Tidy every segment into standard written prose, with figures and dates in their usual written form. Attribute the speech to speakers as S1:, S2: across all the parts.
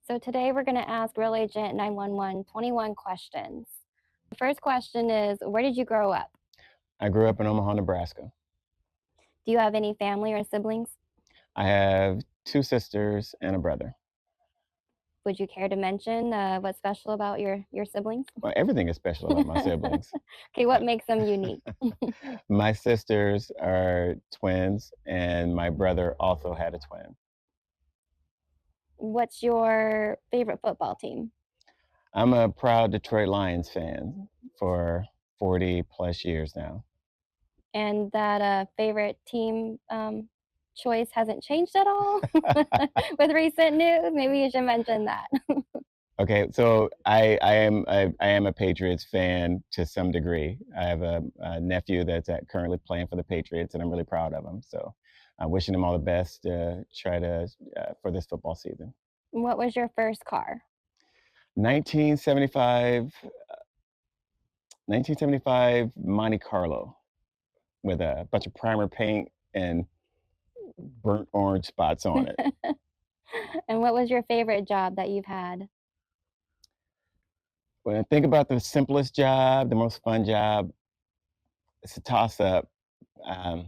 S1: So today we're going to ask Real Agent 911 21 questions. The first question is, where did you grow up?
S2: I grew up in Omaha, Nebraska.
S1: Do you have any family or siblings?
S2: I have 2 sisters and a brother.
S1: Would you care to mention what's special about your siblings?
S2: Well, everything is special about my siblings.
S1: Okay, what makes them unique?
S2: My sisters are twins, and my brother also had a twin.
S1: What's your favorite football team?
S2: I'm a proud Detroit Lions fan for 40 plus years now.
S1: And that favorite team choice hasn't changed at all with recent news? Maybe you should mention that.
S2: Okay, so I am a Patriots fan to some degree. I have a nephew that's currently playing for the Patriots, and I'm really proud of him. So I'm wishing him all the best to try to for this football season.
S1: What was your first car?
S2: 1975, 1975 Monte Carlo with a bunch of primer paint and burnt orange spots on it.
S1: And what was your favorite job that you've had?
S2: When I think about the simplest job, the most fun job, it's a toss up. Um,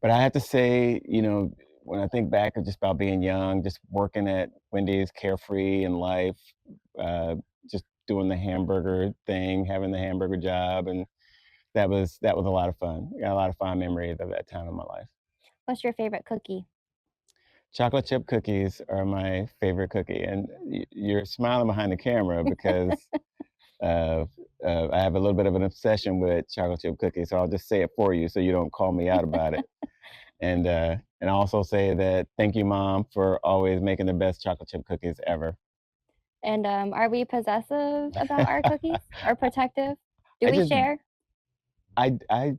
S2: but I have to say, when I think back of just about being young, just working at Wendy's, carefree in life, uh, just doing the hamburger thing, having the hamburger job, and that was a lot of fun. Got a lot of fond memories of that time in my life.
S1: What's your favorite cookie?
S2: Chocolate chip cookies are my favorite cookie, and you're smiling behind the camera because uh, I have a little bit of an obsession with chocolate chip cookies. So I'll just say it for you, so you don't call me out about it. And I also say that thank you, Mom, for always making the best chocolate chip cookies ever.
S1: And are we possessive about our cookies or protective? Do
S2: I
S1: we
S2: just
S1: share?
S2: I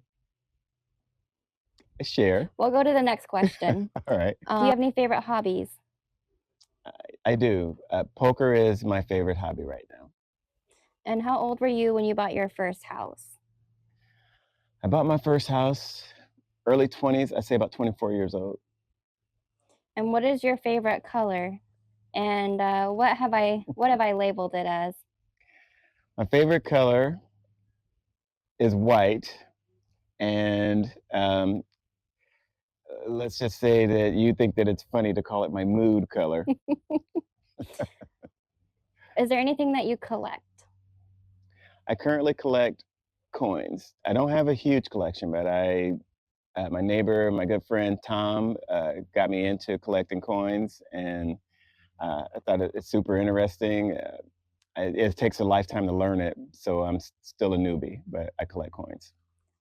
S2: share.
S1: We'll go to the next question.
S2: All right,
S1: Do you have any favorite hobbies?
S2: I do. Poker is my favorite hobby right now.
S1: And how old were you when you bought your first house?
S2: I bought my first house early 20s. I say about 24 years old.
S1: And what is your favorite color? And what have I labeled it as?
S2: My favorite color is white, and let's just say that you think that it's funny to call it my mood color.
S1: Is there anything that you collect?
S2: I currently collect coins. I don't have a huge collection, but my neighbor, my good friend Tom, got me into collecting coins, and I thought it's super interesting. It takes a lifetime to learn it, so I'm still a newbie, but I collect coins.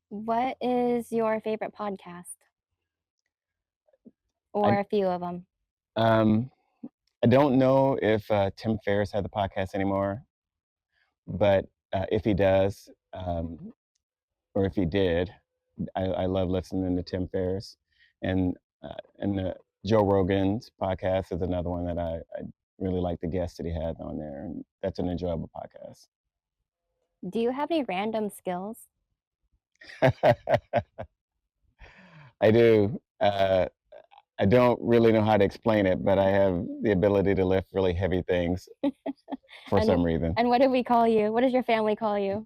S1: What is your favorite podcast
S2: I
S1: or a few of them?
S2: um, I don't know if Tim Ferriss has the podcast anymore, but if he does, or if he did, I love listening to Tim Ferriss, and Joe Rogan's podcast is another one that I really like the guests that he has on there, and that's an enjoyable podcast.
S1: Do you have any random skills?
S2: I do. I don't really know how to explain it, but I have the ability to lift really heavy things for
S1: And
S2: some reason.
S1: and what do we call you? What does your family call you?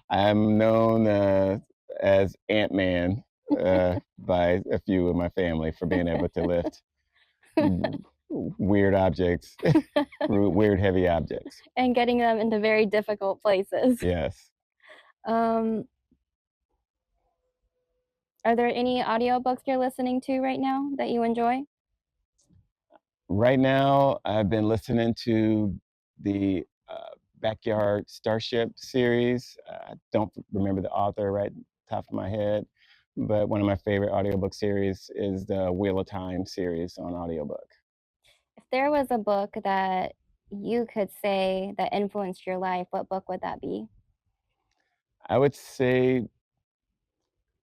S2: I'm known as Ant Man by a few of my family for being able to lift weird objects, weird heavy objects.
S1: And getting them into very difficult places.
S2: Yes.
S1: Um, are there any audiobooks you're listening to right now that you enjoy?
S2: Right now, I've been listening to the Backyard Starship series. I don't remember the author right top of my head, but one of my favorite audiobook series is the Wheel of Time series on audiobook.
S1: If there was a book that you could say that influenced your life, what book would that be?
S2: I would say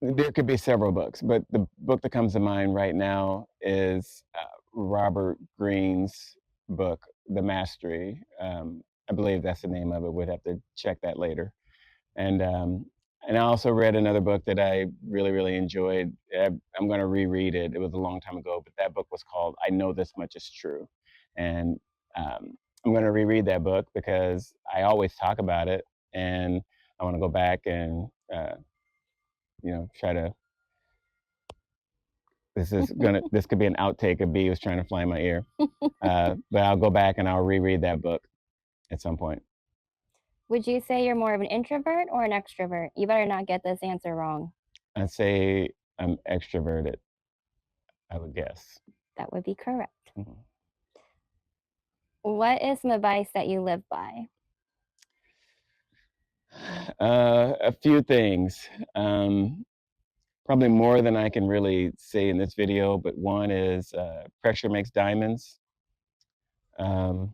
S2: there could be several books, but the book that comes to mind right now is Robert Greene's book, The Mastery. I believe that's the name of it. We'd have to check that later. And and I also read another book that I really really enjoyed. I'm going to reread it. It was a long time ago, but that book was called "I Know This Much Is True," And I'm going to reread that book because I always talk about it, and I want to go back and try to. This could be an outtake. A bee was trying to fly in my ear, but I'll go back and I'll reread that book at some point.
S1: Would you say you're more of an introvert or an extrovert? You better not get this answer wrong.
S2: I'd say I'm extroverted. I would guess.
S1: That would be correct.
S2: Mhm.
S1: What is some advice that you live by?
S2: A few things. Probably more than I can really say in this video, but one is pressure makes diamonds. Um,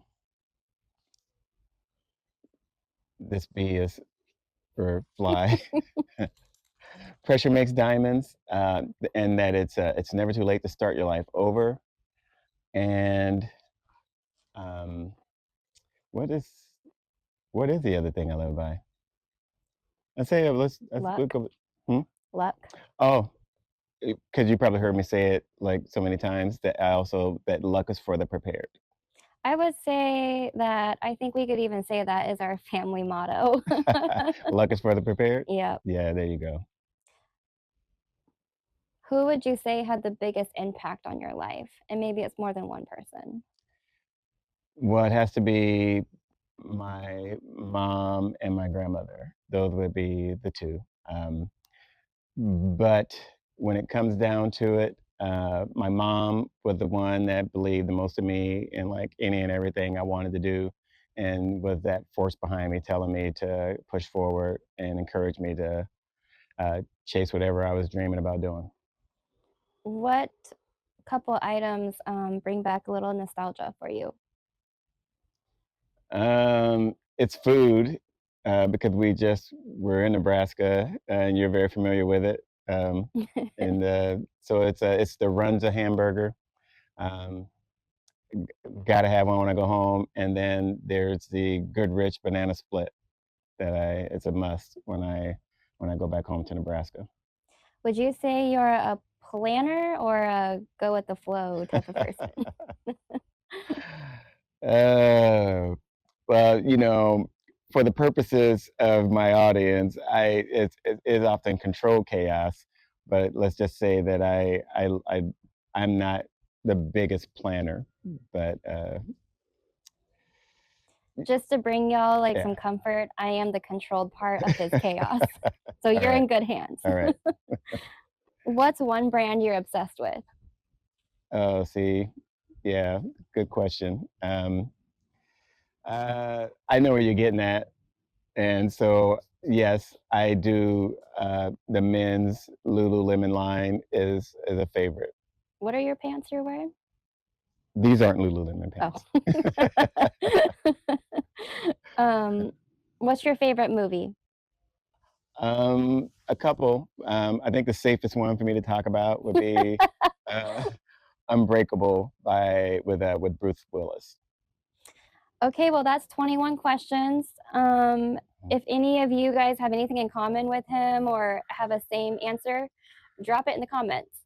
S2: this bee is or fly. Pressure makes diamonds, and that it's never too late to start your life over. And um, what is what is the other thing I live by? I say let's
S1: Luck?
S2: go. Hmm?
S1: Luck?
S2: Oh, because you probably heard me say it like so many times that luck is for the prepared.
S1: I would say that I think we could even say that is our family motto.
S2: Luck is for the prepared.
S1: Yep.
S2: Yeah, there you go.
S1: Who would you say had the biggest impact on your life? And maybe it's more than one person.
S2: Well, it has to be my mom and my grandmother. Those would be the two. But when it comes down to it, my mom was the one that believed the most in me and like any and everything I wanted to do, and was that force behind me, telling me to push forward and encourage me to chase whatever I was dreaming about doing.
S1: What couple items bring back a little nostalgia for you?
S2: It's food because we're in Nebraska and you're very familiar with it. And so it's the Runza hamburger. Um, Gotta have one when I go home, and then there's the Goodrich banana split that I it's a must when I go back home to Nebraska.
S1: Would you say you're a planner or a go with the flow type of person?
S2: Uh, well, for the purposes of my audience, it is often controlled chaos, but let's just say that I'm not the biggest planner, but
S1: Just to bring y'all like
S2: yeah.
S1: some comfort, I am the controlled part of his chaos. So
S2: All
S1: you're
S2: right,
S1: in good hands.
S2: all right.
S1: What's one brand you're obsessed with?
S2: Oh, see, yeah, good question. I know where you're getting at, and so yes, I do. The men's Lululemon line is a favorite.
S1: What are your pants you're wearing?
S2: These aren't Lululemon
S1: Oh.
S2: pants.
S1: um, what's your favorite movie?
S2: A couple. I think the safest one for me to talk about would be uh, Unbreakable with Bruce Willis.
S1: Okay, well, that's 21 questions.
S2: Mm.
S1: If any of you guys have anything in common with him or have a same answer, drop it in the comments.